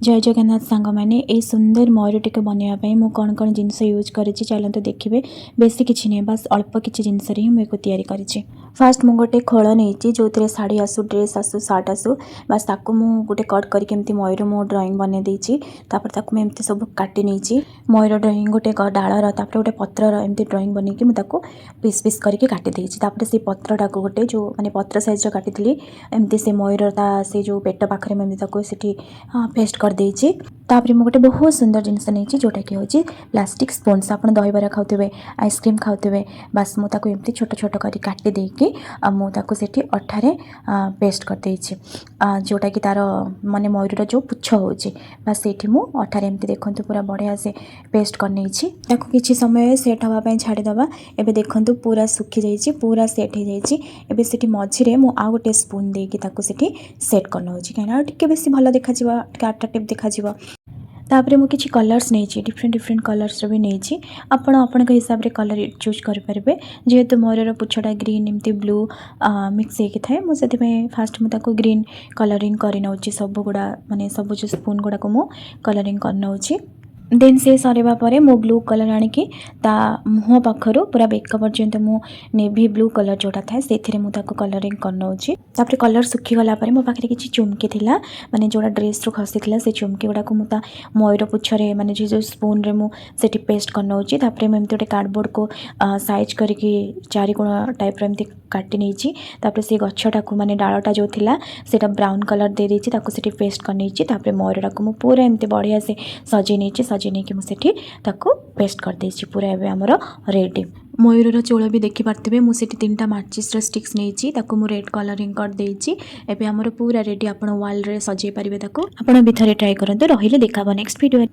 जय जगन्नाथ सांग मैंने ये सुंदर मयूर टी बनवाई मुझे कौन कौन जिनस यूज कर चलते देखिए बेसी किसी नहीं बस अल्प किसी जिनस ही मुझे या फास्ट मुझे गोटे खोल नहीं जो थे शाढ़ी आसू ड्रेस आसू सार्ट आसू बस ताकू गोटे कट करके मयूर मो ड्रॉइंग बनई देती मुझे सब काटी नहीं मयूर ड्रॉइंग गोटे डालर गोटे पत्र एमती ड्रॉइंग बनई मुझे पीस पीस करके काटी देती से पत्रटा को गोटे जो मैंने पत्र साइज काटी एमती से मयूर से जो पेट पाखे मुझे पेस्ट कर देछि तापरे मु गोटे बहुत सुंदर जिनस नहीं जोटा कि हूँ प्लास्टिक स्पून्स आप दहीबर खाऊे आइसक्रीम खाऊे बास मुझे एमती छोट छोट कर काटी देकी मुझे अठारे पेस्ट कर देछि जोटा कि तार माने मयूर जो पुछ हो बास ये अठारे एमती देखु पूरा बढ़िया से पेस्ट कर नहीं कि समय सेट हाँपाई छाड़ीदे एवं देखु पूरा सुखी जाइए पूरा सेट हो जाइए से मझे मुझे आउ गोटे स्पून देकी सेट कर नौ कहीं टे बेसी भल देखा अट्राक्टिव देखा तापर मुझे किसी कलर्स नहीं डिफरेंट डिफरेंट कलर्स भी नहीं आपण हिसाब से कलर चूज करेंगे जेहेतु मयूर पुछटा ग्रीन एमती ब्लू मिक्स होगी थाए मुझे फास्ट मुझे ग्रीन कलरिंग कर नौ सब गुड़ा माने सब जो स्पून गुड़ाक मु कलरिंग कर नौ देन से सरवा पर मो ब्लू कलर आणिकी मुह पाखर पूरा बेक पर्यंत मु नेवी ब्लू कलर जोटा थाए से कलरिंग कर नौ कलर सुखीगला मो पाखे किसी चुमकी थिला माने जोड़ा ड्रेस रू खसी से चुमकी गुड़ाक मुझे मयूर पुछरे माने जो स्पून रे मुझे पेस्ट कर नौ मुझे गोटे कार्डबोर्ड को साइज करके चारिकोण टाइप एमती काटी नहीं से गछटा को माने डालटा जो थिला सेटा ब्राउन कलर दे देछि ताको सेठी पेस्ट कर नहीं मयूरटा को मु पूरा एमती बढ़िया से सजे नहीं सजे नहीं मुझे पेस्ट कर देछि पूरा एवं आमर रेडी मयूर चोल भी देखिपारे मुझे 3टा माचिस स्टिक्स नहीं रेड कलरिंग कर देछि एबे आमर पूरा रेडी आपण वाल रे सजे पारिबे आप भी थे ट्राए करते रही देखा नेक्स्ट वीडियो।